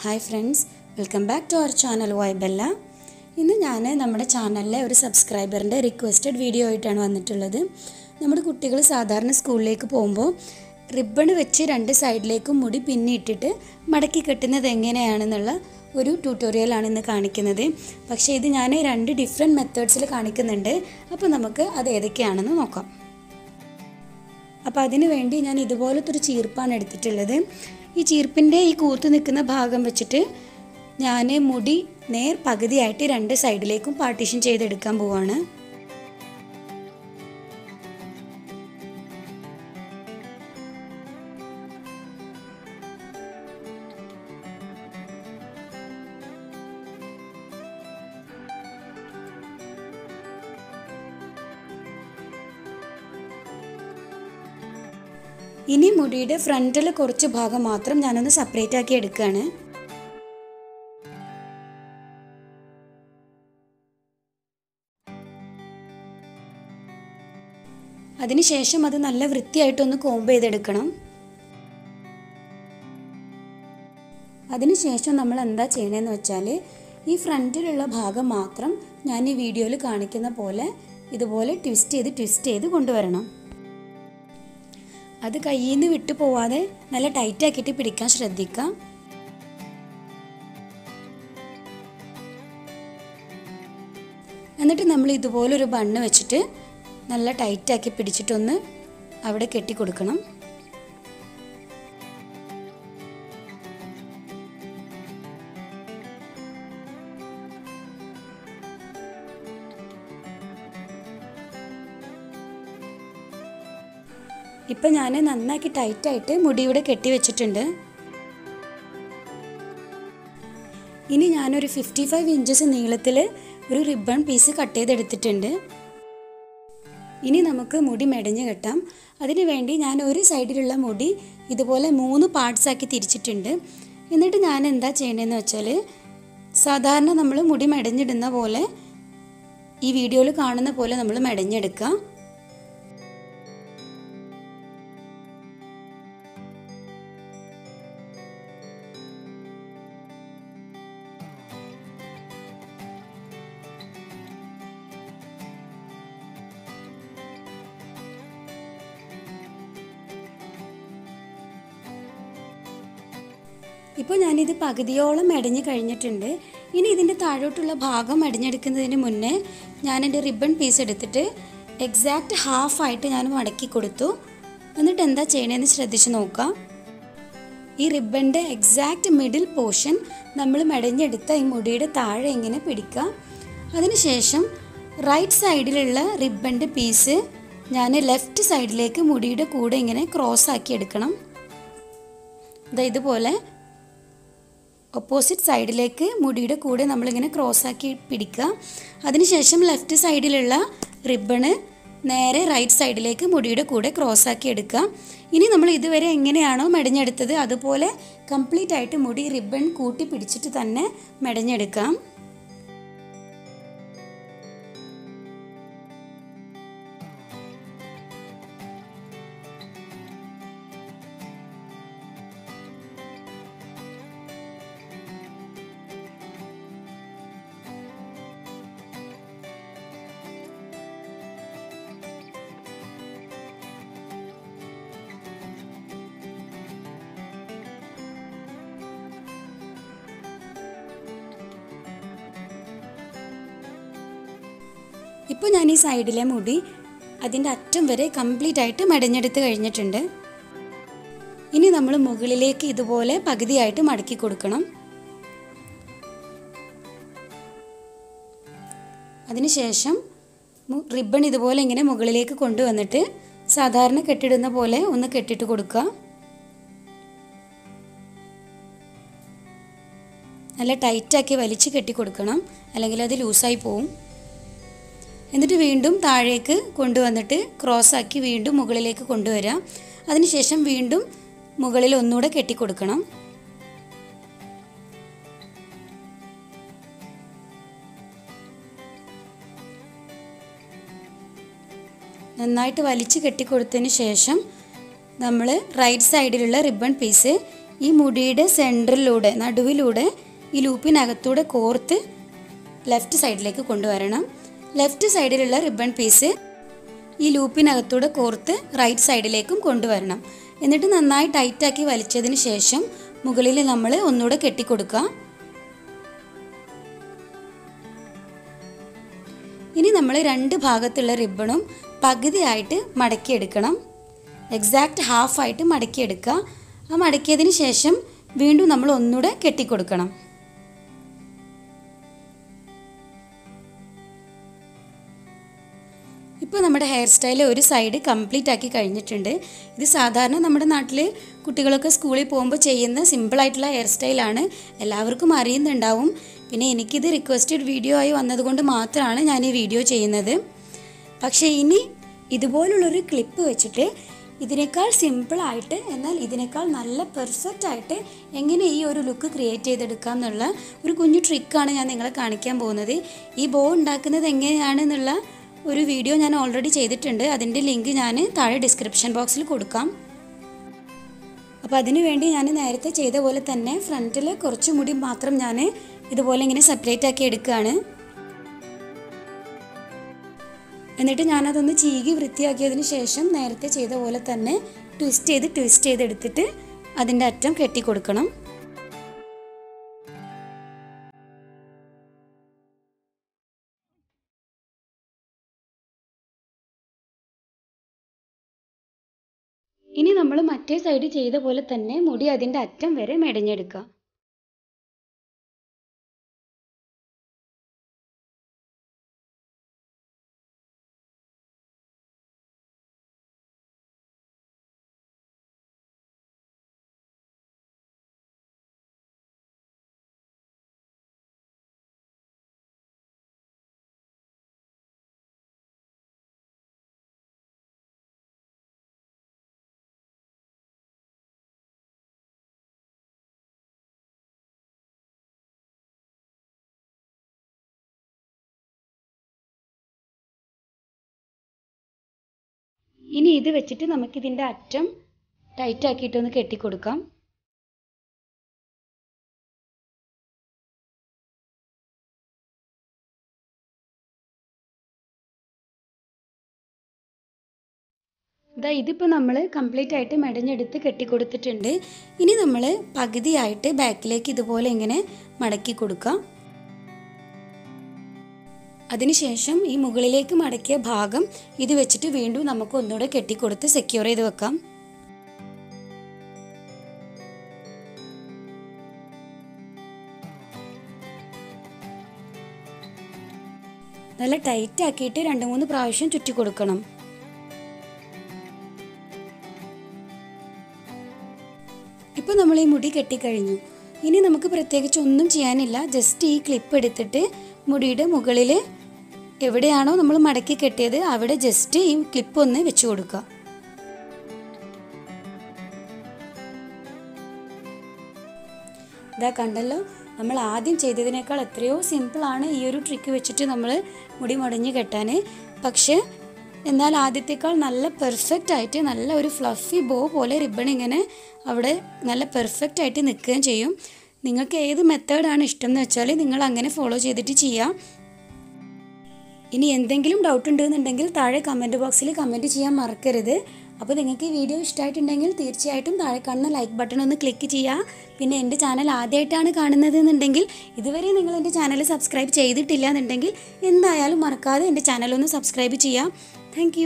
Hi friends, welcome back to our channel Voybella. ഇന്ന് ഞാൻ നമ്മുടെ ചാനലിലെ ഒരു സബ്സ്ക്രൈബറിന്റെ റിക്വസ്റ്റഡ് വീഡിയോ ആയിട്ടാണ് വന്നിട്ടുള്ളത്. നമ്മുടെ കുട്ടികൾ സാധാരണ സ്കൂളിലേക്ക് പോകുമ്പോൾ റിബൺ വെച്ച് രണ്ട് സൈഡിലേക്കും മുടി പിന്നിയിട്ടിട്ട് മടക്കി കെട്ടുന്നത് എങ്ങനെയാണെന്നുള്ള ഒരു ട്യൂട്ടോറിയൽ ആണ് ഇന്ന് കാണിക്കുന്നത്. പക്ഷേ ഇത് ഞാൻ രണ്ട് ഡിഫറെന്റ് മെത്തേഡ്സിൽ കാണിക്കുന്നുണ്ട്. അപ്പോൾ നമുക്ക് അത് ഏതൊക്കെയാണെന്ന് നോക്കാം. അപ്പോൾ അതിനു വേണ്ടി ഞാൻ ഇതുപോലത്തെ ഒരു ചീർപ്പാണ് എടുത്തിട്ടുള്ളത്. ഈ ചീർപ്പിൻ്റെ ഈ കൂത്ത് നിൽക്കുന്ന ഭാഗം വെച്ചിട്ട് ഞാൻ മുടി നേർ പകുതിയായിട്ട് രണ്ട് സൈഡിലേക്കും പാർട്ടീഷൻ ചെയ്തെടുക്കാൻ പോവാണ്. ഇനി മുടിയുടെ ഫ്രണ്ടിൽ കുറച്ച് ഭാഗം മാത്രം ഞാനൊന്ന് സെപ്പറേറ്റ് ആക്കി എടുക്കുകയാണ്. അതിനുശേഷം അത് നല്ല വൃത്തിയായിട്ടൊന്ന് കോംബ് ചെയ്തെടുക്കണം. അതിനുശേഷം നമ്മൾ എന്താ ചെയ്യണമെന്ന് വെച്ചാൽ ഈ ഫ്രണ്ടിലുള്ള ഭാഗം മാത്രം ഞാൻ ഈ വീഡിയോയിൽ കാണിക്കുന്ന പോലെ ഇതുപോലെ ട്വിസ്റ്റ് ചെയ്ത് കൊണ്ടുവരണം. അത് കയ്യിൽ നിന്ന് വിട്ടു പോവാതെ നല്ല ടൈറ്റ് ആക്കിയിട്ട് പിടിക്കാൻ ശ്രദ്ധിക്കാം. എന്നിട്ട് നമ്മൾ ഇതുപോലൊരു ബണ്ണ് വെച്ചിട്ട് നല്ല ടൈറ്റ് ആക്കി പിടിച്ചിട്ടൊന്ന് അവിടെ കെട്ടി കൊടുക്കണം. ഇപ്പം ഞാൻ നന്നാക്കി ടൈറ്റായിട്ട് മുടിയുടെ കെട്ടി വെച്ചിട്ടുണ്ട്. ഇനി ഞാനൊരു 55 ഇഞ്ചസ് നീളത്തിൽ ഒരു റിബൺ പീസ് കട്ട് ചെയ്തെടുത്തിട്ടുണ്ട്. ഇനി നമുക്ക് മുടി മെടഞ്ഞ് കെട്ടാം. അതിനു വേണ്ടി ഞാൻ ഒരു സൈഡിലുള്ള മുടി ഇതുപോലെ 3 പാർട്സ് ആക്കി തിരിച്ചിട്ടുണ്ട്. എന്നിട്ട് ഞാൻ എന്താ ചെയ്യണമെന്ന് വെച്ചാൽ സാധാരണ നമ്മൾ മുടി മെടഞ്ഞിടുന്ന പോലെ ഈ വീഡിയോയിൽ കാണുന്ന പോലെ നമ്മൾ മെടഞ്ഞെടുക്കുക. ഇപ്പോൾ ഞാനിത് പകുതിയോളം മെടഞ്ഞ് കഴിഞ്ഞിട്ടുണ്ട്. ഇനി ഇതിൻ്റെ താഴോട്ടുള്ള ഭാഗം മെടഞ്ഞെടുക്കുന്നതിന് മുന്നേ ഞാൻ എൻ്റെ റിബൺ പീസ് എടുത്തിട്ട് എക്സാക്റ്റ് ഹാഫായിട്ട് ഞാൻ മടക്കി കൊടുത്തു. എന്നിട്ട് എന്താ ചെയ്യണമെന്ന് ശ്രദ്ധിച്ച് നോക്കാം. ഈ റിബണിൻ്റെ എക്സാക്റ്റ് മിഡിൽ പോർഷൻ നമ്മൾ മെടഞ്ഞെടുത്ത ഈ മുടിയുടെ താഴെ ഇങ്ങനെ പിടിക്കുക. അതിനുശേഷം റൈറ്റ് സൈഡിലുള്ള റിബണിൻ്റെ പീസ് ഞാൻ ലെഫ്റ്റ് സൈഡിലേക്ക് മുടിയുടെ കൂടെ ഇങ്ങനെ ക്രോസ് ആക്കി എടുക്കണം. ഇതുപോലെ ഓപ്പോസിറ്റ് സൈഡിലേക്ക് മുടിയുടെ കൂടെ നമ്മളിങ്ങനെ ക്രോസ് ആക്കി പിടിക്കുക. അതിനുശേഷം ലെഫ്റ്റ് സൈഡിലുള്ള റിബണ് നേരെ റൈറ്റ് സൈഡിലേക്ക് മുടിയുടെ കൂടെ ക്രോസ് ആക്കി എടുക്കുക. ഇനി നമ്മൾ ഇതുവരെ എങ്ങനെയാണോ മെടഞ്ഞെടുത്തത് അതുപോലെ കംപ്ലീറ്റ് ആയിട്ട് മുടി റിബൺ കൂട്ടി പിടിച്ചിട്ട് തന്നെ മെടഞ്ഞെടുക്കാം. ഇപ്പോൾ ഞാൻ ഈ സൈഡിലെ മുടി അതിൻ്റെ അറ്റം വരെ കംപ്ലീറ്റ് ആയിട്ട് മെടഞ്ഞെടുത്ത് കഴിഞ്ഞിട്ടുണ്ട്. ഇനി നമ്മൾ മുകളിലേക്ക് ഇതുപോലെ പകുതിയായിട്ട് മടക്കി കൊടുക്കണം. അതിനുശേഷം റിബൺ ഇതുപോലെ ഇങ്ങനെ മുകളിലേക്ക് കൊണ്ടുവന്നിട്ട് സാധാരണ കെട്ടിടുന്ന പോലെ ഒന്ന് കെട്ടിട്ട് കൊടുക്കുക. നല്ല ടൈറ്റാക്കി വലിച്ച് കെട്ടി കൊടുക്കണം, അല്ലെങ്കിൽ അത് ലൂസായി പോവും. എന്നിട്ട് വീണ്ടും താഴേക്ക് കൊണ്ടുവന്നിട്ട് ക്രോസ് ആക്കി വീണ്ടും മുകളിലേക്ക് കൊണ്ടുവരാം. അതിനുശേഷം വീണ്ടും മുകളിൽ ഒന്നുകൂടെ കെട്ടിക്കൊടുക്കണം. നന്നായിട്ട് വലിച്ച് കെട്ടിക്കൊടുത്തതിന് ശേഷം നമ്മൾ റൈറ്റ് സൈഡിലുള്ള റിബൺ പീസ് ഈ മുടിയുടെ സെൻറ്ററിലൂടെ നടുവിലൂടെ ഈ ലൂപ്പിനകത്തൂടെ കോർത്ത് ലെഫ്റ്റ് സൈഡിലേക്ക് കൊണ്ടുവരണം. ലെഫ്റ്റ് സൈഡിലുള്ള റിബൺ പീസ് ഈ ലൂപ്പിനകത്തൂടെ കോർത്ത് റൈറ്റ് സൈഡിലേക്കും കൊണ്ടുവരണം. എന്നിട്ട് നന്നായി ടൈറ്റാക്കി വലിച്ചതിന് ശേഷം മുകളിൽ നമ്മൾ ഒന്നുകൂടെ കെട്ടിക്കൊടുക്കുക. ഇനി നമ്മൾ രണ്ട് ഭാഗത്തുള്ള റിബണും പകുതിയായിട്ട് മടക്കിയെടുക്കണം. എക്സാക്റ്റ് ഹാഫായിട്ട് മടക്കിയെടുക്കുക. ആ മടക്കിയതിന് ശേഷം വീണ്ടും നമ്മൾ ഒന്നുകൂടെ കെട്ടിക്കൊടുക്കണം. ഇപ്പോൾ നമ്മുടെ ഹെയർ സ്റ്റൈൽ ഒരു സൈഡ് കംപ്ലീറ്റ് ആക്കി കഴിഞ്ഞിട്ടുണ്ട്. ഇത് സാധാരണ നമ്മുടെ നാട്ടിൽ കുട്ടികളൊക്കെ സ്കൂളിൽ പോകുമ്പോൾ ചെയ്യുന്ന സിമ്പിളായിട്ടുള്ള ഹെയർ സ്റ്റൈലാണ്. എല്ലാവർക്കും അറിയുന്നുണ്ടാവും. പിന്നെ എനിക്കിത് റിക്വസ്റ്റഡ് വീഡിയോ ആയി വന്നതുകൊണ്ട് മാത്രമാണ് ഞാൻ ഈ വീഡിയോ ചെയ്യുന്നത്. പക്ഷേ ഇനി ഇതുപോലുള്ളൊരു ക്ലിപ്പ് വെച്ചിട്ട് ഇതിനേക്കാൾ സിമ്പിളായിട്ട് എന്നാൽ ഇതിനേക്കാൾ നല്ല പെർഫെക്റ്റ് ആയിട്ട് എങ്ങനെ ഈ ഒരു ലുക്ക് ക്രിയേറ്റ് ചെയ്തെടുക്കാം എന്നുള്ള ഒരു കുഞ്ഞു ട്രിക്കാണ് ഞാൻ നിങ്ങളെ കാണിക്കാൻ പോകുന്നത്. ഈ ബോ ഉണ്ടാക്കുന്നത് എങ്ങനെയാണെന്നുള്ള ഒരു വീഡിയോ ഞാൻ ഓൾറെഡി ചെയ്തിട്ടുണ്ട്. അതിൻ്റെ ലിങ്ക് ഞാൻ താഴെ ഡിസ്ക്രിപ്ഷൻ ബോക്സിൽ കൊടുക്കാം. അപ്പോൾ അതിനു വേണ്ടി ഞാൻ നേരത്തെ ചെയ്ത പോലെ തന്നെ ഫ്രണ്ടിൽ കുറച്ച് മുടി മാത്രം ഞാൻ ഇതുപോലെ ഇങ്ങനെ സെപ്പറേറ്റ് ആക്കി എടുക്കുകയാണ്. എന്നിട്ട് ഞാനതൊന്ന് ചീകി വൃത്തിയാക്കിയതിന് ശേഷം നേരത്തെ ചെയ്ത പോലെ തന്നെ ട്വിസ്റ്റ് ചെയ്തെടുത്തിട്ട് അതിൻ്റെ അറ്റം കെട്ടിക്കൊടുക്കണം. ഇനി നമ്മൾ മറ്റേ സൈഡ് ചെയ്ത പോലെ തന്നെ മുടി അതിൻ്റെ അറ്റം വരെ മെടഞ്ഞെടുക്കുക. ഇനി ഇത് വെച്ചിട്ട് നമുക്കിതിൻ്റെ അറ്റം ടൈറ്റാക്കിയിട്ടൊന്ന് കെട്ടിക്കൊടുക്കാം. ഇതിപ്പോൾ നമ്മൾ കംപ്ലീറ്റ് ആയിട്ട് മെടഞ്ഞെടുത്ത് കെട്ടിക്കൊടുത്തിട്ടുണ്ട്. ഇനി നമ്മൾ പകുതിയായിട്ട് ബാക്കിലേക്ക് ഇതുപോലെ ഇങ്ങനെ മടക്കി കൊടുക്കാം. അതിനുശേഷം ഈ മുകളിലേക്ക് മടക്കിയ ഭാഗം ഇത് വെച്ചിട്ട് വീണ്ടും നമുക്ക് ഒന്നുകൂടെ കെട്ടിക്കൊടുത്ത് സെക്യൂർ ചെയ്ത് വെക്കാം. നല്ല ടൈറ്റ് ആക്കിയിട്ട് 2-3 പ്രാവശ്യം ചുറ്റി കൊടുക്കണം. ഇപ്പോൾ നമ്മൾ ഈ മുടി കെട്ടിക്കഴിഞ്ഞു. ഇനി നമുക്ക് പ്രത്യേകിച്ച് ഒന്നും ചെയ്യാനില്ല. ജസ്റ്റ് ഈ ക്ലിപ്പ് എടുത്തിട്ട് മുടിയുടെ മുകളിൽ എവിടെയാണോ നമ്മൾ മടക്കി കെട്ടിയത് അവിടെ ജസ്റ്റ് ഈ ക്ലിപ്പ് ഒന്ന് വെച്ച് കൊടുക്കുക. ഇതാ കണ്ടല്ലോ, നമ്മൾ ആദ്യം ചെയ്തതിനേക്കാൾ എത്രയോ സിമ്പിളാണ് ഈ ഒരു ട്രിക്ക് വെച്ചിട്ട് നമ്മൾ മുടി മുടഞ്ഞ് കെട്ടാൻ. പക്ഷേ എന്നാൽ ആദ്യത്തേക്കാൾ നല്ല പെർഫെക്റ്റ് ആയിട്ട് നല്ല ഒരു ഫ്ലഫി ബോ പോലെ റിബൺ ഇങ്ങനെ അവിടെ നല്ല പെർഫെക്റ്റ് ആയിട്ട് നിൽക്കുകയും ചെയ്യും. നിങ്ങൾക്ക് ഏത് മെത്തേഡാണ് ഇഷ്ടം എന്ന് വെച്ചാൽ നിങ്ങൾ അങ്ങനെ ഫോളോ ചെയ്തിട്ട് ചെയ്യാം. ഇനി എന്തെങ്കിലും ഡൗട്ട് ഉണ്ടെന്നുണ്ടെങ്കിൽ താഴെ കമൻറ്റ് ബോക്സിൽ കമൻറ്റ് ചെയ്യാൻ മറക്കരുത്. അപ്പോൾ നിങ്ങൾക്ക് ഈ വീഡിയോ ഇഷ്ടമായിട്ടുണ്ടെങ്കിൽ തീർച്ചയായിട്ടും താഴെ കാണുന്ന ലൈക്ക് ബട്ടൺ ഒന്ന് ക്ലിക്ക് ചെയ്യുക. പിന്നെ എൻ്റെ ചാനൽ ആദ്യമായിട്ടാണ് കാണുന്നത് എന്നുണ്ടെങ്കിൽ ഇതുവരെ നിങ്ങൾ എൻ്റെ ചാനൽ സബ്സ്ക്രൈബ് ചെയ്തിട്ടില്ല എന്നുണ്ടെങ്കിൽ എന്തായാലും മറക്കാതെ എൻ്റെ ചാനലൊന്ന് സബ്സ്ക്രൈബ് ചെയ്യാം. താങ്ക്